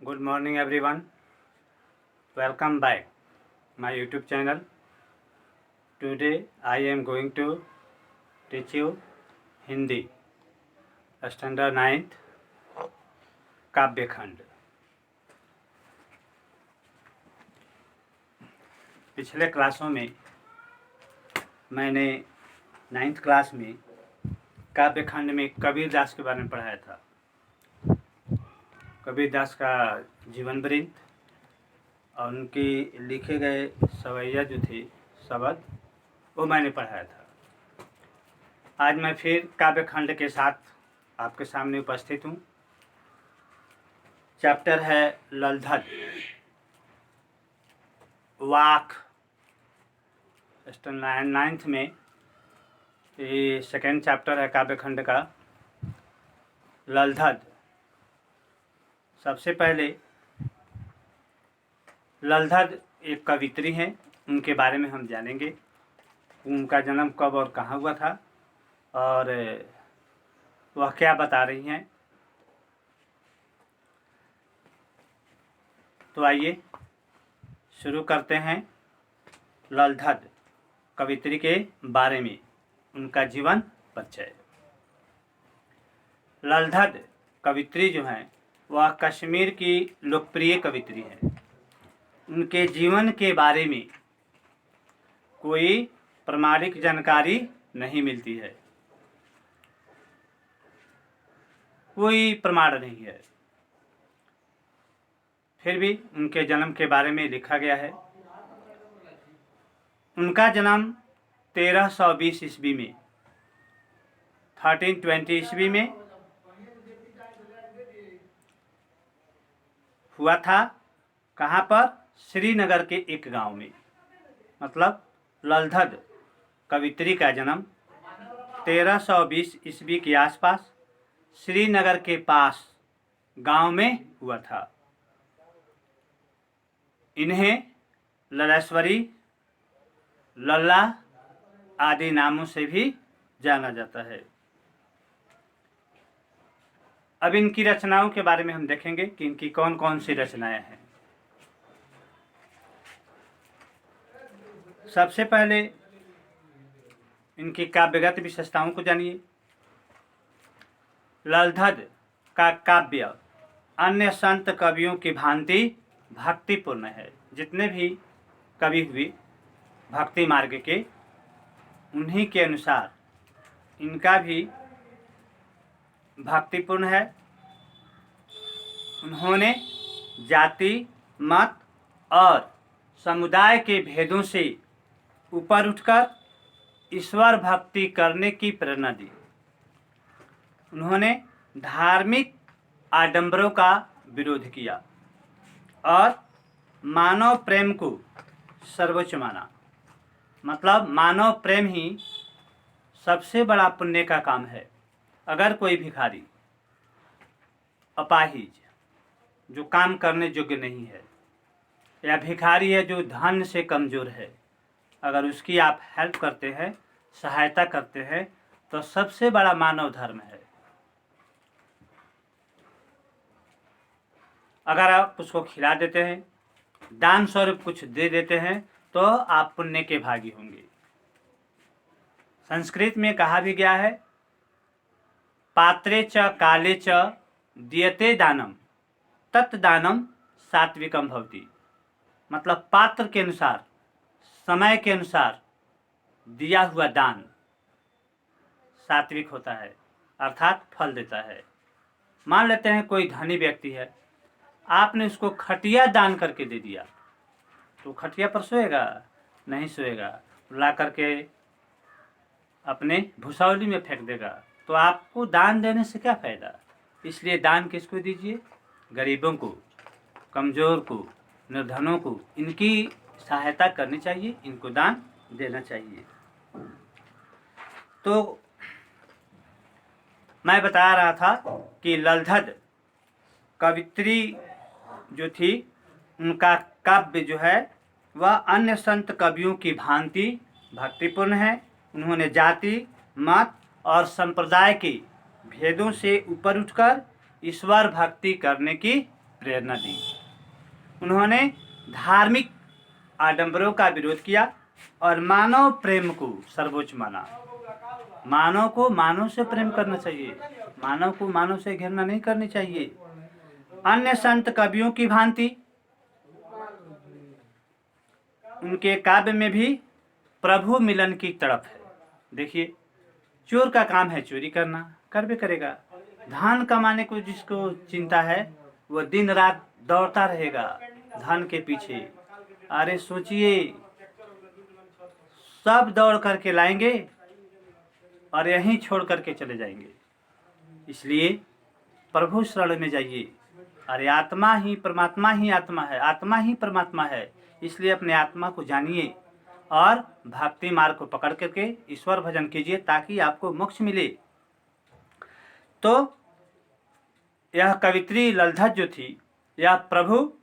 Good morning everyone. Welcome back my YouTube channel. Today I am going to teach you Hindi Standard 9th काव्य खंड। पिछले क्लासों में मैंने 9th क्लास में काव्य खंड में कबीरदास के बारे में पढ़ाया था। कबीरदास का जीवन वृत्त और उनकी लिखे गए सवैया जो थे शब्द वो मैंने पढ़ाया था। आज मैं फिर काव्य खंड के साथ आपके सामने उपस्थित हूँ। चैप्टर है ललधद वाक। स्टैंडर्ड 9th में ये सेकेंड चैप्टर है काव्य खंड का ललधद। सबसे पहले ललधद एक कवित्री हैं, उनके बारे में हम जानेंगे। उनका जन्म कब और कहाँ हुआ था और वह क्या बता रही हैं। तो आइए शुरू करते हैं ललधद कवित्री के बारे में, उनका जीवन परिचय। ललधद कवित्री जो हैं वह कश्मीर की लोकप्रिय कवित्री हैं। उनके जीवन के बारे में कोई प्रामाणिक जानकारी नहीं मिलती है, कोई प्रमाण नहीं है। फिर भी उनके जन्म के बारे में लिखा गया है। उनका जन्म 1320 ईस्वी में 1320 ईस्वी में हुआ था। कहाँ पर? श्रीनगर के एक गांव में। मतलब ललधद कवित्री का जन्म 1320 ईस्वी के आसपास श्रीनगर के पास गांव में हुआ था। इन्हें ललेश्वरी, लल्ला आदि नामों से भी जाना जाता है। अब इनकी रचनाओं के बारे में हम देखेंगे कि इनकी कौन कौन सी रचनाएं हैं। सबसे पहले इनकी काव्यगत विशेषताओं को जानिए। ललधद का काव्य अन्य संत कवियों की भांति भक्तिपूर्ण है। जितने भी कवि हुए भक्ति मार्ग के, उन्हीं के अनुसार इनका भी भक्तिपूर्ण है। उन्होंने जाति, मत और समुदाय के भेदों से ऊपर उठकर ईश्वर भक्ति करने की प्रेरणा दी। उन्होंने धार्मिक आडंबरों का विरोध किया और मानव प्रेम को सर्वोच्च माना। मतलब मानव प्रेम ही सबसे बड़ा पुण्य का काम है। अगर कोई भिखारी, अपाहिज, जो काम करने योग्य नहीं है, या भिखारी है जो धन से कमज़ोर है, अगर उसकी आप हेल्प करते हैं, सहायता करते हैं, तो सबसे बड़ा मानव धर्म है। अगर आप उसको खिला देते हैं, दान स्वरूप कुछ दे देते हैं, तो आप पुण्य के भागी होंगे। संस्कृत में कहा भी गया है, पात्रे च काले च दीयते दानम तत् दानम सात्विकम भवति। मतलब पात्र के अनुसार, समय के अनुसार दिया हुआ दान सात्विक होता है, अर्थात फल देता है। मान लेते हैं कोई धनी व्यक्ति है, आपने उसको खटिया दान करके दे दिया, तो खटिया पर सोएगा? नहीं सोएगा, ला करके अपने भुसौली में फेंक देगा। तो आपको दान देने से क्या फ़ायदा? इसलिए दान किसको दीजिए? गरीबों को, कमज़ोर को, निर्धनों को, इनकी सहायता करनी चाहिए, इनको दान देना चाहिए। तो मैं बता रहा था कि ललधद कवित्री जो थी, उनका काव्य जो है वह अन्य संत कवियों की भांति भक्तिपूर्ण है। उन्होंने जाति, मत और संप्रदाय के भेदों से ऊपर उठकर ईश्वर भक्ति करने की प्रेरणा दी। उन्होंने धार्मिक आडंबरों का विरोध किया और मानव प्रेम को सर्वोच्च माना। मानव को मानव से प्रेम करना चाहिए, मानव को मानव से घृणा नहीं करनी चाहिए। अन्य संत कवियों की भांति उनके काव्य में भी प्रभु मिलन की तड़प है। देखिए, चोर का काम है चोरी करना, कर भी करेगा। धन कमाने को जिसको चिंता है वो दिन रात दौड़ता रहेगा धन के पीछे। अरे सोचिए, सब दौड़ करके लाएंगे और यहीं छोड़ करके चले जाएंगे। इसलिए प्रभु शरण में जाइए। अरे आत्मा ही परमात्मा ही आत्मा है, आत्मा ही परमात्मा है। इसलिए अपने आत्मा को जानिए और भक्ति मार्ग को पकड़ करके ईश्वर भजन कीजिए ताकि आपको मोक्ष मिले। तो यह कवित्री ललधत जो थी, यह प्रभु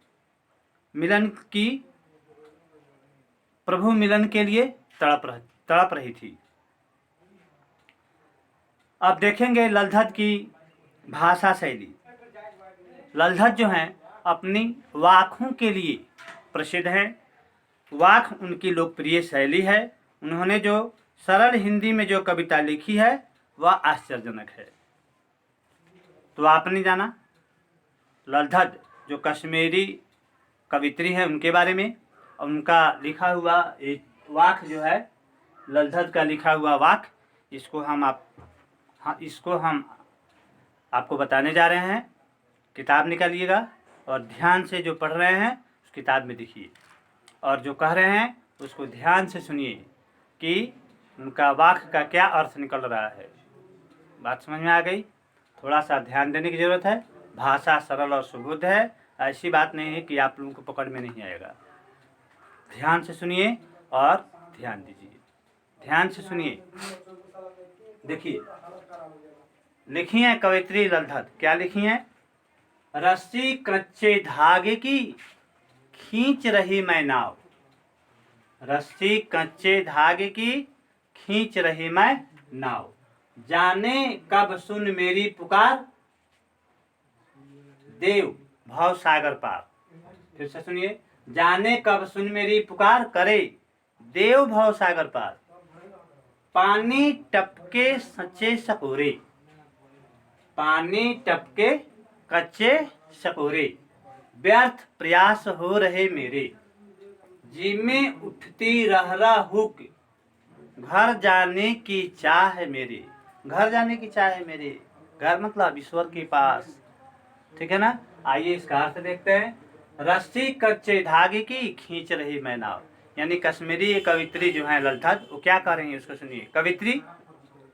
मिलन के लिए तड़प रही थी। अब देखेंगे ललधत की भाषा शैली। ललधत जो हैं अपनी वाकों के लिए प्रसिद्ध हैं। वाक उनकी लोकप्रिय शैली है। उन्होंने जो सरल हिंदी में जो कविता लिखी है वह आश्चर्यजनक है। तो आपने जाना ललधत जो कश्मीरी कवित्री है उनके बारे में, उनका लिखा हुआ एक वाक जो है, ललधत का लिखा हुआ वाक, इसको हम आपको बताने जा रहे हैं। किताब निकालिएगा और ध्यान से जो पढ़ रहे हैं उस किताब में देखिए और जो कह रहे हैं उसको ध्यान से सुनिए कि उनका वाक का क्या अर्थ निकल रहा है। बात समझ में आ गई? थोड़ा सा ध्यान देने की ज़रूरत है। भाषा सरल और सुबोध है, ऐसी बात नहीं है कि आप लोगों को पकड़ में नहीं आएगा। ध्यान से सुनिए और ध्यान दीजिए। ध्यान से सुनिए। देखिए, लिखी है कवित्री ललधत, क्या लिखी है? रस्सी कच्चे धागे की खींच रही मैं नाव, रस्सी कच्चे धागे की खींच रही मैं नाव, जाने कब सुन मेरी पुकार, देव भव सागर पार। फिर से सुनिए, जाने कब सुन मेरी पुकार, करे देव भव सागर पार। पानी टपके सच्चे सकोरे, पानी टपके कच्चे सकोरे, व्यर्थ प्रयास हो रहे मेरे, जी में उठती रहरा हुक, घर जाने की चाह है मेरे। घर जाने की चाह है मेरे, घर मतलब ईश्वर के पास, ठीक है ना? आइए इसका अर्थ देखते हैं। रस्सी कच्चे धागे की खींच रही मैं नाव, यानी कश्मीरी कवित्री जो है ललधत, वो क्या कह रही है उसको सुनिए। कवित्री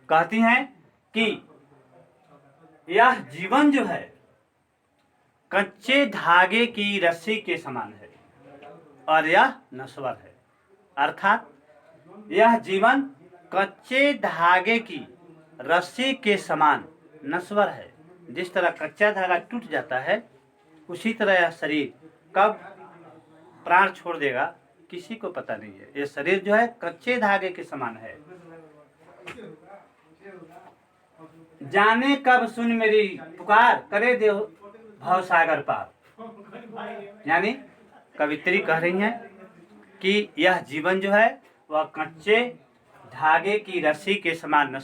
कहती हैं कि यह जीवन जो है कच्चे धागे की रस्सी के समान है और यह नश्वर है। अर्थात यह जीवन कच्चे धागे की रस्सी के समान नश्वर है। जिस तरह कच्चा धागा टूट जाता है उसी तरह यह शरीर कब प्राण छोड़ देगा किसी को पता नहीं है। यह शरीर जो है कच्चे धागे के समान है। जाने कब सुन मेरी पुकार, करे देव भव सागर पार। यानी कवित्री कह रही हैं कि यह जीवन जो है वह कच्चे धागे की रस्सी के समान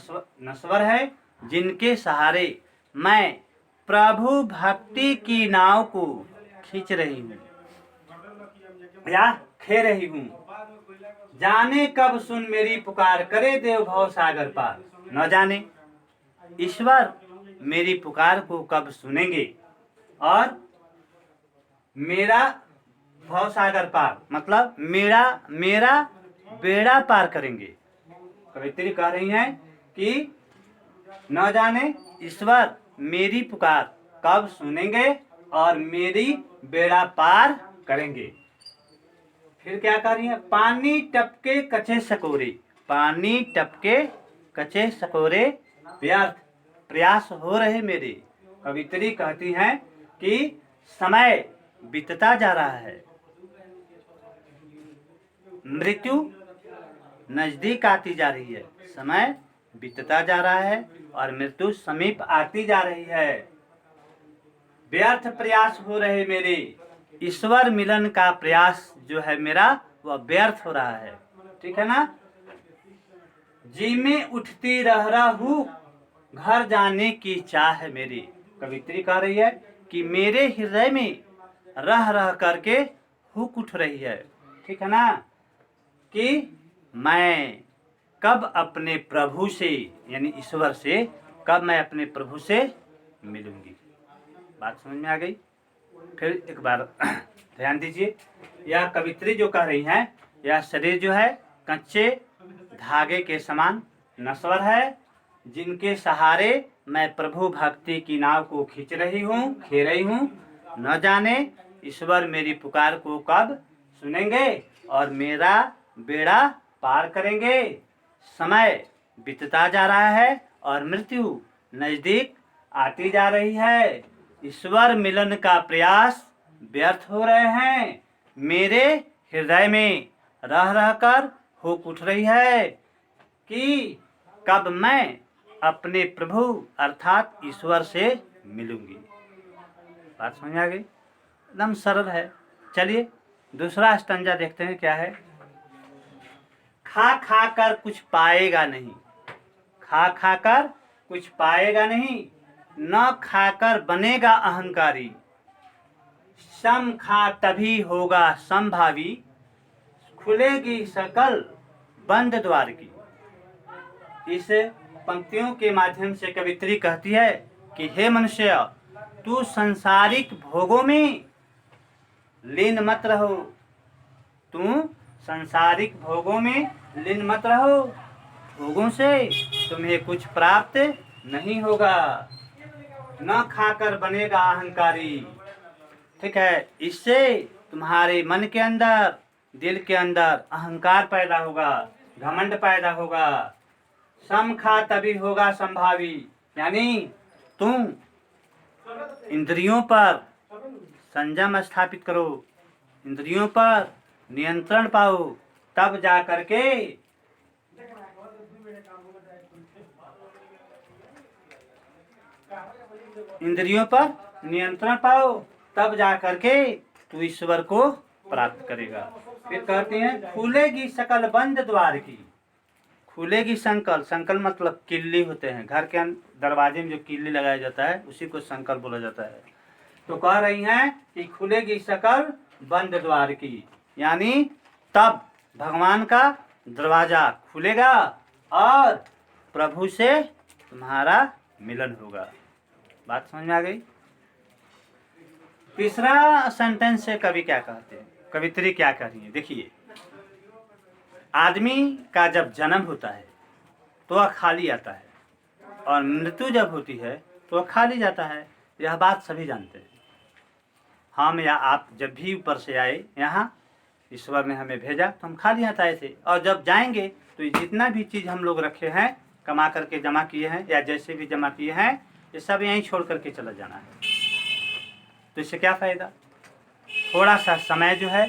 नश्वर है, जिनके सहारे मैं प्रभु भक्ति की नाव को खींच रही हूँ या खे रही हूँ। जाने कब सुन मेरी पुकार, करे देव भव सागर पार। न जाने ईश्वर मेरी पुकार को कब सुनेंगे और मेरा भव सागर पार मतलब मेरा बेड़ा पार करेंगे। कवित्री कह रही हैं कि न जाने ईश्वर मेरी पुकार कब सुनेंगे और मेरी बेड़ा पार करेंगे। फिर क्या कर रही है? पानी टपके कच्चे सकोरे, पानी टपके कच्चे सकोरे, व्यर्थ प्रयास हो रहे मेरे। कवित्री कहती हैं कि समय बीतता जा रहा है, मृत्यु नजदीक आती जा रही है, समय बीतता जा रहा है और मृत्यु समीप आती जा रही है। व्यर्थ प्रयास हो रहे मेरे, ईश्वर मिलन का प्रयास जो है मेरा वह व्यर्थ हो रहा है। ठीक है ना। जी में उठती रह हूँ, घर जाने की चाह है मेरी। कवित्री कह रही है कि मेरे हृदय में रह रह करके हुक उठ रही है। ठीक है ना, कि मैं कब अपने प्रभु से यानी ईश्वर से, कब मैं अपने प्रभु से मिलूंगी। बात समझ में आ गई। फिर एक बार ध्यान दीजिए, यह कवित्री जो कह रही हैं, यह शरीर जो है कच्चे धागे के समान नश्वर है, जिनके सहारे मैं प्रभु भक्ति की नाव को खींच रही हूँ, खे रही हूँ। न जाने ईश्वर मेरी पुकार को कब सुनेंगे और मेरा बेड़ा पार करेंगे। समय बीतता जा रहा है और मृत्यु नजदीक आती जा रही है। ईश्वर मिलन का प्रयास व्यर्थ हो रहे हैं। मेरे हृदय में रह रहकर हुक उठ रही है कि कब मैं अपने प्रभु अर्थात ईश्वर से मिलूंगी। बात समझ आ गई। एकदम सरल है। चलिए दूसरा स्टंजा देखते हैं क्या है। खा खा कर कुछ पाएगा नहीं, खा खा कर कुछ पाएगा नहीं, न खाकर बनेगा अहंकारी। सम खा तभी होगा संभावी, खुलेगी सकल बंद द्वार की। इस पंक्तियों के माध्यम से कवित्री कहती है कि हे मनुष्य, तू संसारिक भोगों में लीन मत रहो, तू संसारिक भोगों में लीन मत रहो। भोगों से तुम्हें कुछ प्राप्त नहीं होगा। न खाकर बनेगा अहंकारी। ठीक है, इससे तुम्हारे मन के अंदर, दिल के अंदर अहंकार पैदा होगा, घमंड पैदा होगा। सम खा तभी होगा संभावी, यानी तुम इंद्रियों पर संयम स्थापित करो, इंद्रियों पर नियंत्रण पाओ, तब जा करके इंद्रियों पर नियंत्रण पाओ, तब जा करके तू ईश्वर को प्राप्त करेगा। फिर कहते हैं खुलेगी सकल बंद द्वार की। खुलेगी संकल, संकल मतलब किल्ली होते हैं, घर के दरवाजे में जो किल्ली लगाया जाता है उसी को संकल बोला जाता है। तो कह रही हैं कि खुलेगी सकल बंद द्वार की, यानी तब भगवान का दरवाजा खुलेगा और प्रभु से तुम्हारा मिलन होगा। बात समझ में आ गई। तीसरा सेंटेंस से कवि क्या कहते हैं, कवित्री क्या कह रही है, देखिए। आदमी का जब जन्म होता है तो वह खाली आता है, और मृत्यु जब होती है तो वह खाली जाता है। यह बात सभी जानते हैं। हम या आप जब भी ऊपर से आए यहाँ, ईश्वर ने हमें भेजा तो हम खाली हाथ आए थे, और जब जाएंगे तो जितना भी चीज़ हम लोग रखे हैं, कमा करके जमा किए हैं या जैसे भी जमा किए हैं, ये सब यहीं छोड़ करके चला जाना है। तो इससे क्या फ़ायदा। थोड़ा सा समय जो है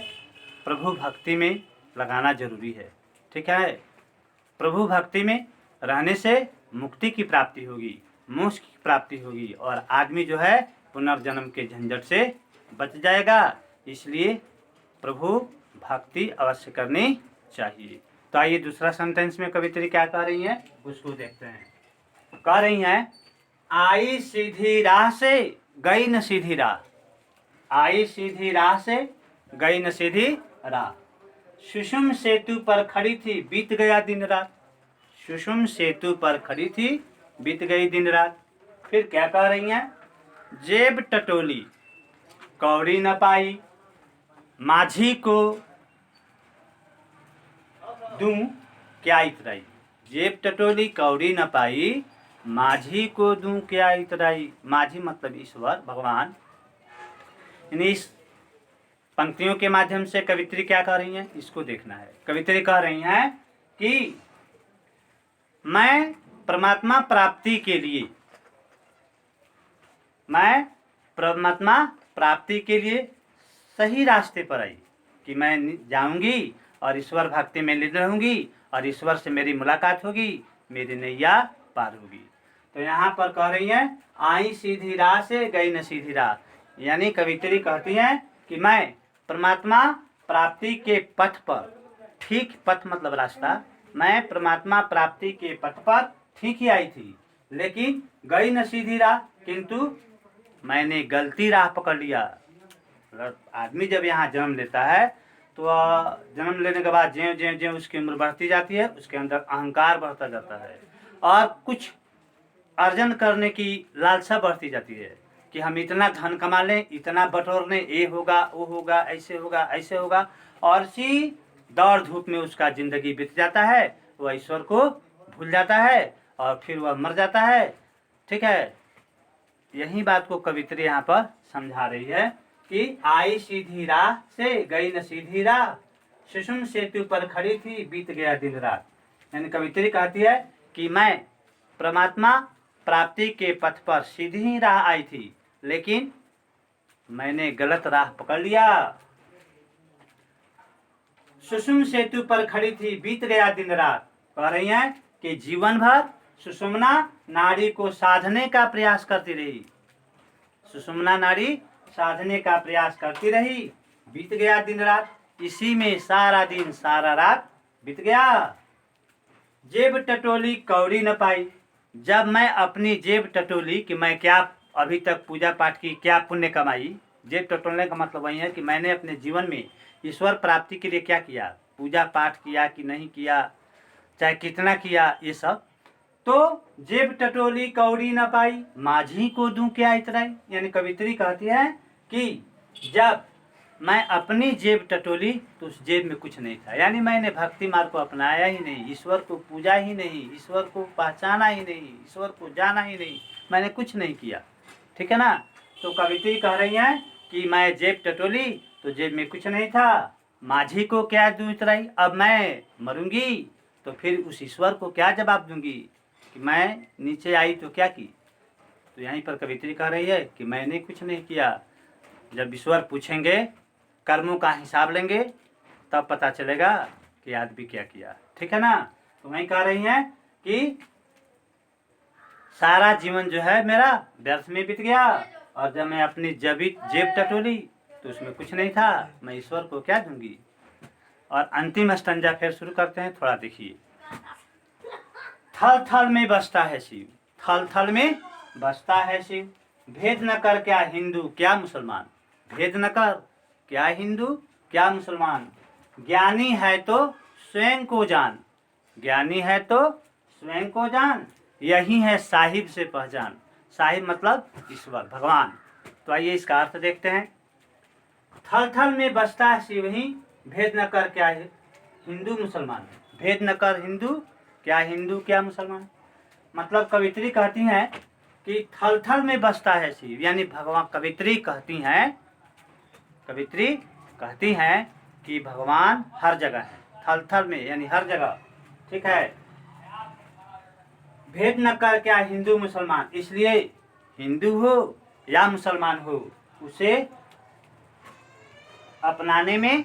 प्रभु भक्ति में लगाना जरूरी है। ठीक है, प्रभु भक्ति में रहने से मुक्ति की प्राप्ति होगी, मोक्ष की प्राप्ति होगी, और आदमी जो है पुनर्जन्म के झंझट से बच जाएगा। इसलिए प्रभु भक्ति अवश्य करनी चाहिए। तो आइए दूसरा सेंटेंस में कवित्री क्या कह रही हैं उसको देखते हैं। कह रही हैं आई सीधी राह से गई न सीधी राह, आई सीधी राह से गई न सीधी राह। सुषुम सेतु पर खड़ी थी बीत गया दिन रात, सुषुम सेतु पर खड़ी थी बीत गई दिन रात। फिर क्या कह रही हैं, जेब टटोली कौड़ी न पाई, माझी को दूं क्या इतराई। जेब टटोली कौड़ी न पाई, माझी को दूं क्या इतराई। माझी मतलब ईश्वर भगवान। इस पंक्तियों के माध्यम से कवित्री क्या कह रही हैं इसको देखना है। कवित्री कह रही हैं कि मैं परमात्मा प्राप्ति के लिए, मैं परमात्मा प्राप्ति के लिए सही रास्ते पर आई, कि मैं जाऊंगी और ईश्वर भक्ति में लीन रहूंगी और ईश्वर से मेरी मुलाकात होगी, मेरी नैया पार होगी। तो यहाँ पर कह रही हैं आई सीधी राह से गई न सीधी राह, यानी कवित्री कहती हैं कि मैं परमात्मा प्राप्ति के पथ पर, ठीक पथ मतलब रास्ता, मैं परमात्मा प्राप्ति के पथ पर ठीक ही आई थी, लेकिन गई न सीधी राह, किंतु मैंने गलती राह पकड़ लिया। आदमी जब यहाँ जन्म लेता है तो जन्म लेने के बाद ज्यों ज्यों ज्यों उसकी उम्र बढ़ती जाती है, उसके अंदर अहंकार बढ़ता जाता है और कुछ अर्जन करने की लालसा बढ़ती जाती है कि हम इतना धन कमा लें, इतना बटोर लें, ये होगा वो होगा, ऐसे होगा ऐसे होगा, और इसी दौड़ धूप में उसका जिंदगी बीत जाता है। वह ईश्वर को भूल जाता है और फिर वह मर जाता है। ठीक है, यही बात को कवित्री यहाँ पर समझा रही है कि आई सीधी राह से गई न सीधी राह, सुषुम सेतु पर खड़ी थी बीत गया दिन रात। यानी कवित्री कहती है कि मैं परमात्मा प्राप्ति के पथ पर सीधी ही राह आई थी, लेकिन मैंने गलत राह पकड़ लिया। सुषुम सेतु पर खड़ी थी बीत गया दिन रात, कह रही हैं कि जीवन भर सुषुम्ना नाड़ी को साधने का प्रयास करती रही, सुषुम्ना नाड़ी साधने का प्रयास करती रही, बीत गया दिन रात, इसी में सारा दिन सारा रात बीत गया। जेब टटोली कौड़ी न पाई, जब मैं अपनी जेब टटोली कि मैं क्या अभी तक पूजा पाठ की क्या पुण्य कमाई, जेब टटोलने का मतलब वही है कि मैंने अपने जीवन में ईश्वर प्राप्ति के लिए क्या किया, पूजा पाठ किया कि नहीं किया, चाहे कितना किया, ये सब। तो जेब टटोली कौड़ी न पाई, माझी को दूं क्या इतराई। यानी कवित्री कहती है कि जब मैं अपनी जेब टटोली तो उस जेब में कुछ नहीं था, यानी मैंने भक्ति मार्ग को अपनाया ही नहीं, ईश्वर को पूजा ही नहीं, ईश्वर को पहचाना ही नहीं, ईश्वर को जाना ही नहीं, मैंने कुछ नहीं किया। ठीक है ना। तो कवित्री कह रही है कि मैं जेब टटोली तो जेब में कुछ नहीं था, माझी को क्या दूं इतराई, अब मैं मरूंगी तो फिर उस ईश्वर को क्या जवाब दूंगी कि मैं नीचे आई तो क्या की। तो यहीं पर कवित्री कह रही है कि मैंने कुछ नहीं किया। जब ईश्वर पूछेंगे, कर्मों का हिसाब लेंगे, तब पता चलेगा कि आदमी क्या किया। ठीक है ना। तो वहीं कह रही हैं कि सारा जीवन जो है मेरा व्यर्थ में बीत गया, और जब मैं अपनी जेब टटोली तो उसमें कुछ नहीं था, मैं ईश्वर को क्या दूंगी। और अंतिम स्टंजा फिर शुरू करते हैं, थोड़ा देखिए। थल थल में बसता है शिव, थल थल में बसता है शिव, भेद न कर क्या हिंदू क्या मुसलमान, भेद न कर क्या हिंदू क्या मुसलमान, ज्ञानी है तो स्वयं को जान, ज्ञानी है तो स्वयं को जान, यही है साहिब से पहचान। साहिब मतलब ईश्वर भगवान। तो आइए इसका अर्थ देखते हैं। थल थल में बसता है शिव ही, भेद न कर क्या हिंदू मुसलमान, भेद न कर हिंदू क्या हिंदू क्या मुसलमान। मतलब कवित्री कहती हैं कि थल थल में बसता है शिव, यानी भगवान। कवित्री कहती हैं कि भगवान हर जगह है, थल थल में यानी हर जगह। ठीक है। भेद न कर क्या हिंदू मुसलमान, इसलिए हिंदू हो या मुसलमान हो, उसे अपनाने में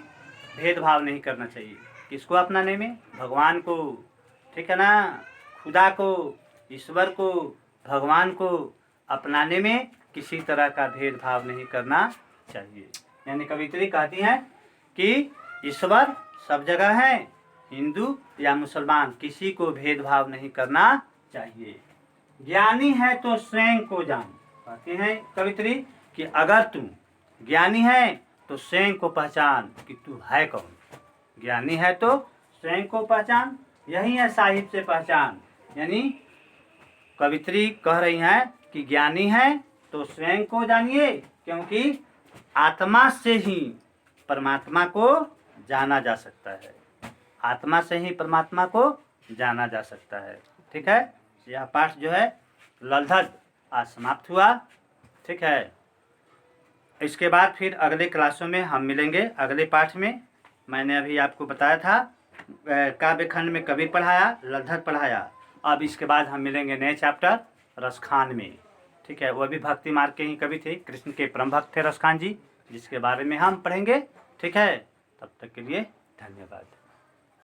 भेदभाव नहीं करना चाहिए। किसको अपनाने में? भगवान को। ठीक है ना। खुदा को, ईश्वर को, भगवान को अपनाने में किसी तरह का भेदभाव नहीं करना चाहिए। यानी कवित्री कहती हैं कि ईश्वर सब जगह है, हिंदू या मुसलमान किसी को भेदभाव नहीं करना चाहिए। ज्ञानी है तो स्वयं को जान, कहती हैं कवित्री कि अगर तू ज्ञानी है तो स्वयं को पहचान कि तू है कौन। ज्ञानी है तो स्वयं को पहचान, यही है साहिब से पहचान। यानी कवित्री कह रही हैं कि ज्ञानी है तो स्वयं को जानिए, क्योंकि आत्मा से ही परमात्मा को जाना जा सकता है, आत्मा से ही परमात्मा को जाना जा सकता है। ठीक है। यह पाठ जो है ललधर आज समाप्त हुआ। ठीक है। इसके बाद फिर अगले क्लासों में हम मिलेंगे। अगले पाठ में मैंने अभी आपको बताया था काव्य खंड में कबीर पढ़ाया, ललधर पढ़ाया। अब इसके बाद हम मिलेंगे नए चैप्टर रसखान में। ठीक है। वह भी भक्ति मार्ग के ही कवि थे, कृष्ण के परम भक्त थे रसखान जी, जिसके बारे में हम पढ़ेंगे। ठीक है। तब तक के लिए धन्यवाद।